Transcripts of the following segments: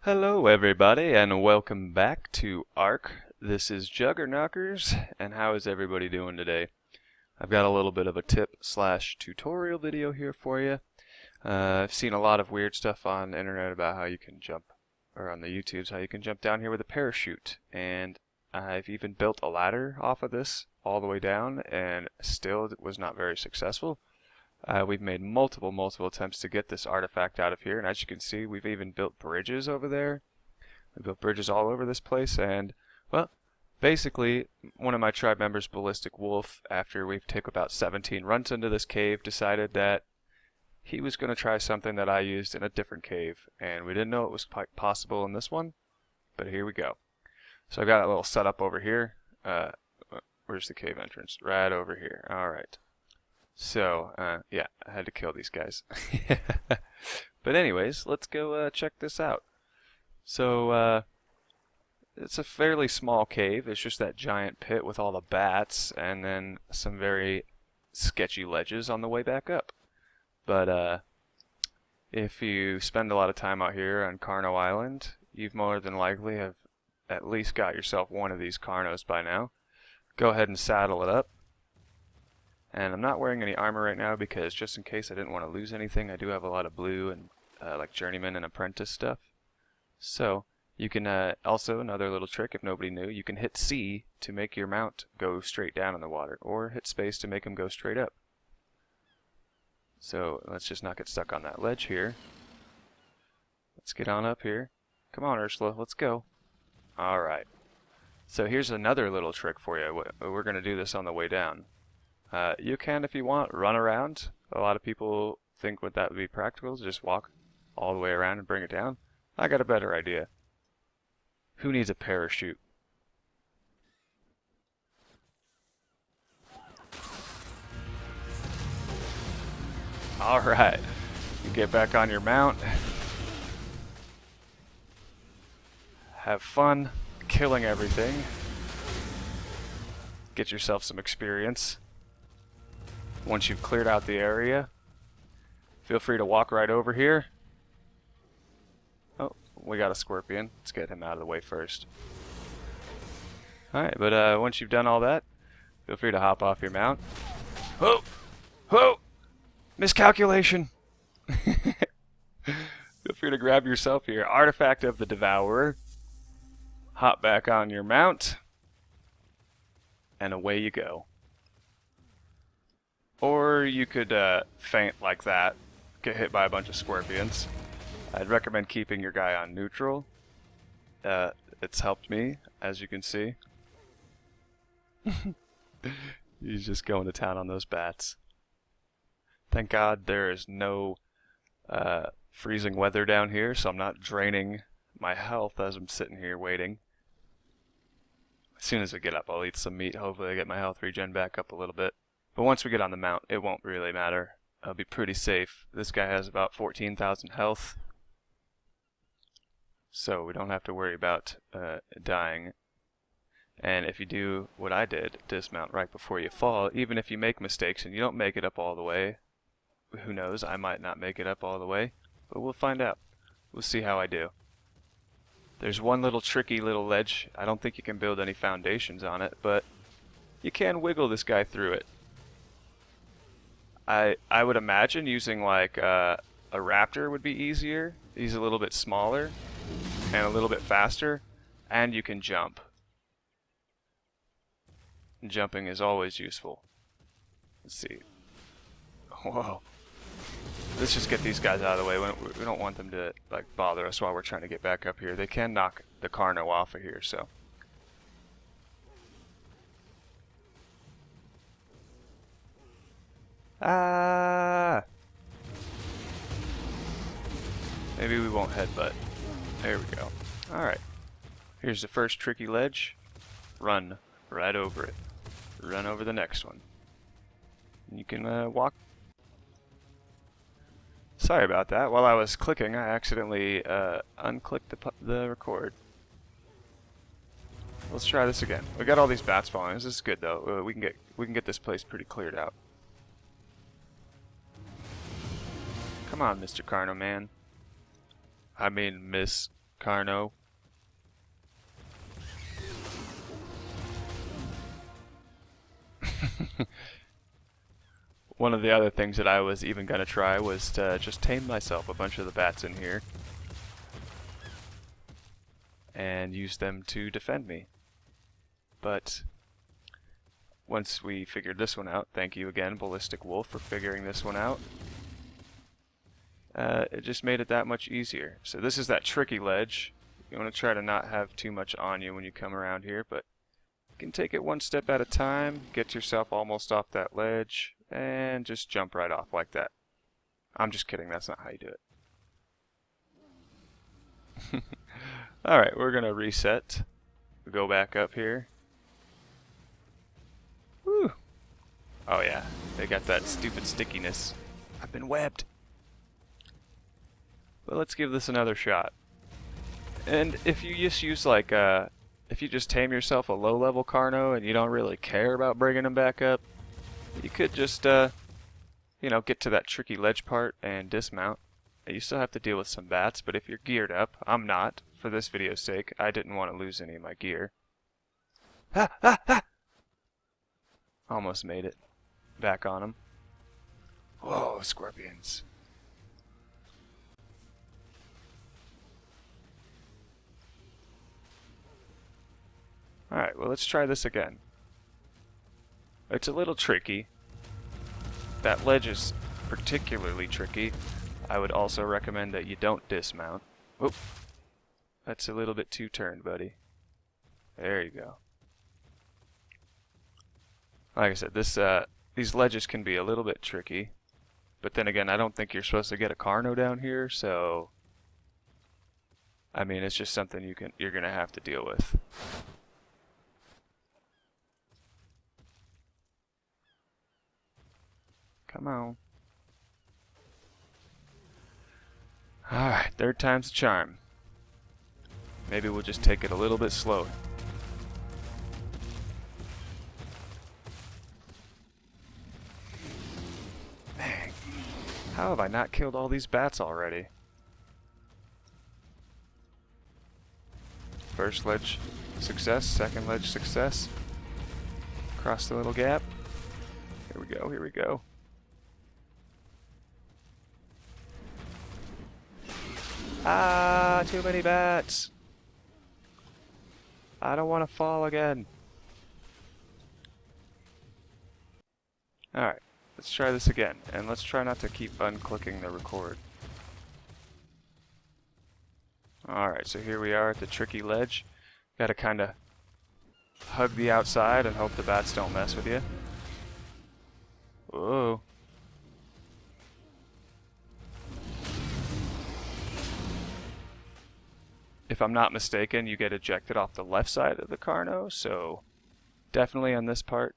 Hello everybody and welcome back to Ark. This is Juggerknockers, and how is everybody doing today? I've got a little bit of a tip slash tutorial video here for you. I've seen a lot of weird stuff on the internet about how you can jump, or on the YouTubes, how you can jump down here with a parachute, and I've even built a ladder off of this all the way down and still it was not very successful. We've made multiple attempts to get this artifact out of here, and as you can see, we've even built bridges over there. We built bridges all over this place, and, well, basically, one of my tribe members, Ballistic Wolf, after we've taken about 17 runs into this cave, decided that he was going to try something that I used in a different cave, and we didn't know it was possible in this one, but here we go. So I've got a little setup over here. Where's the cave entrance? Right over here. Alright. So, yeah, I had to kill these guys. But anyways, let's go check this out. So, it's a fairly small cave. It's just that giant pit with all the bats and then some very sketchy ledges on the way back up. But, if you spend a lot of time out here on Carno Island, you've more than likely have at least got yourself one of these Carnos by now. Go ahead and saddle it up. And I'm not wearing any armor right now because just in case I didn't want to lose anything, I do have a lot of blue and like journeyman and apprentice stuff. So you can also, another little trick if nobody knew, you can hit C to make your mount go straight down in the water, or hit space to make him go straight up. So let's just not get stuck on that ledge here. Let's get on up here. Come on, Ursula, let's go. Alright. So here's another little trick for you. We're going to do this on the way down. You can, if you want, run around. A lot of people think that would be practical, to just walk all the way around and bring it down. I got a better idea. Who needs a parachute? Alright, you get back on your mount. Have fun killing everything. Get yourself some experience. Once you've cleared out the area, feel free to walk right over here. Oh, we got a scorpion. Let's get him out of the way first. Alright, but once you've done all that, feel free to hop off your mount. Oh! Oh! Miscalculation! Feel free to grab yourself your artifact of the Devourer. Hop back on your mount. And away you go. Or you could faint like that, get hit by a bunch of scorpions. I'd recommend keeping your guy on neutral. It's helped me, as you can see. He's just going to town on those bats. Thank God there is no freezing weather down here, so I'm not draining my health as I'm sitting here waiting. As soon as I get up, I'll eat some meat. Hopefully I get my health regen back up a little bit. But once we get on the mount, it won't really matter. I'll be pretty safe. This guy has about 14,000 health. So we don't have to worry about dying. And if you do what I did, dismount right before you fall, even if you make mistakes and you don't make it up all the way, who knows, I might not make it up all the way, but we'll find out. We'll see how I do. There's one little tricky little ledge. I don't think you can build any foundations on it, but you can wiggle this guy through it. I would imagine using like a raptor would be easier. He's a little bit smaller and a little bit faster, and you can jump. Jumping is always useful. Let's see. Whoa. Let's just get these guys out of the way. We don't want them to like bother us while we're trying to get back up here. They can knock the Carno off of here, so. Ah! Maybe we won't headbutt. There we go. Alright. Here's the first tricky ledge. Run right over it. Run over the next one. You can walk. Sorry about that. While I was clicking, I accidentally unclicked the record. Let's try this again. We got all these bats following us. This is good though. We can get this place pretty cleared out. Come on, Mr. Carno Man. I mean, Miss Carno. One of the other things that I was even going to try was to just tame myself a bunch of the bats in here and use them to defend me. But once we figured this one out, thank you again, Ballistic Wolf, for figuring this one out, it just made it that much easier. So this is that tricky ledge. You want to try to not have too much on you when you come around here, but you can take it one step at a time, get yourself almost off that ledge, and just jump right off like that. I'm just kidding, that's not how you do it. Alright, we're going to reset. We go back up here. Woo! Oh yeah, they got that stupid stickiness. I've been webbed. But let's give this another shot. And if you just use like if you just tame yourself a low-level Carno and you don't really care about bringing them back up, you could just you know, get to that tricky ledge part and dismount. You still have to deal with some bats, but if you're geared up, I'm not. For this video's sake, I didn't want to lose any of my gear. Ah, ah, ah! Almost made it. Back on them. Whoa, scorpions. Alright, well let's try this again. It's a little tricky. That ledge is particularly tricky. I would also recommend that you don't dismount. Oop. That's a little bit too turned, buddy. There you go. Like I said, these ledges can be a little bit tricky. But then again, I don't think you're supposed to get a Carno down here, so I mean, it's just something you're gonna have to deal with. Come on. Alright, third time's the charm. Maybe we'll just take it a little bit slower. Dang. How have I not killed all these bats already? First ledge success, second ledge success. Cross the little gap. Here we go, here we go. Ah, too many bats. I don't want to fall again. Alright, let's try this again. And let's try not to keep unclicking the record. Alright, so here we are at the tricky ledge. Gotta kinda hug the outside and hope the bats don't mess with you. Whoa. If I'm not mistaken, you get ejected off the left side of the Carno, so definitely on this part,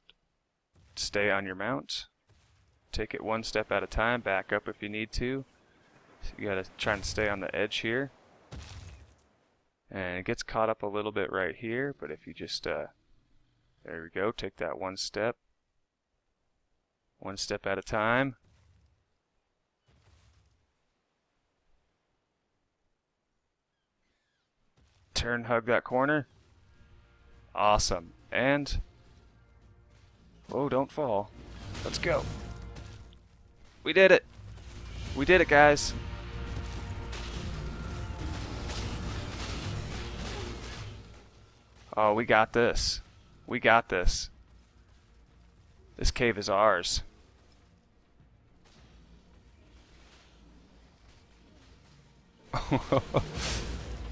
stay on your mount. Take it one step at a time, back up if you need to. So you gotta try and stay on the edge here. And it gets caught up a little bit right here, but if you just, there we go, take that one step at a time. Turn, hug that corner. Awesome. And, whoa, don't fall. Let's go. We did it. We did it, guys. Oh, we got this. We got this. This cave is ours.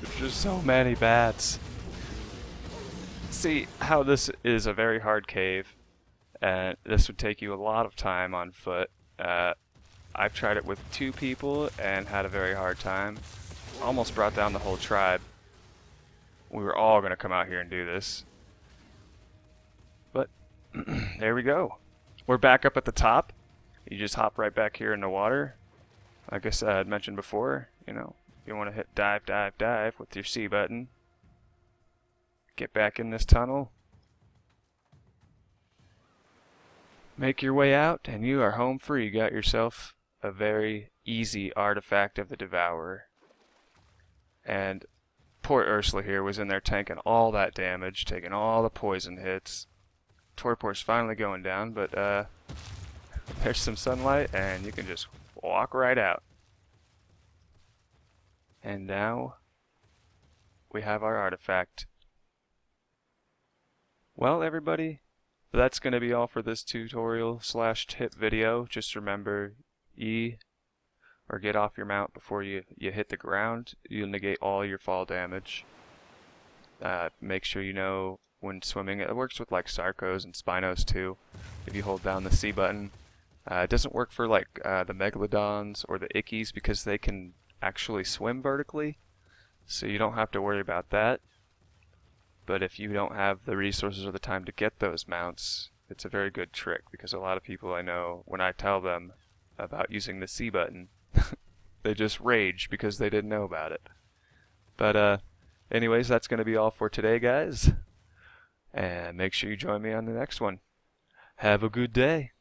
There's just so many bats. See how this is a very hard cave, and this would take you a lot of time on foot. I've tried it with 2 people and had a very hard time. Almost brought down the whole tribe. We were all going to come out here and do this. But there we go. We're back up at the top. You just hop right back here in the water. Like I had mentioned before, you know, you want to hit dive, dive, dive with your C button. Get back in this tunnel. Make your way out, and you are home free. You got yourself a very easy artifact of the Devourer. And Poor Ursula here was in there tanking all that damage, taking all the poison hits. Torpor's finally going down, but there's some sunlight and you can just walk right out. And now we have our artifact. Well, everybody, that's going to be all for this tutorial / tip video. Just remember, E or get off your mount before you hit the ground. You'll negate all your fall damage. Make sure you know when swimming. It works with like Sarcos and Spinos too. If you hold down the C button. It doesn't work for like the Megalodons or the Ickies because they can actually swim vertically. So you don't have to worry about that. But if you don't have the resources or the time to get those mounts, it's a very good trick because a lot of people I know, when I tell them about using the C button, they just rage because they didn't know about it. But anyways, that's going to be all for today, guys. And make sure you join me on the next one. Have a good day.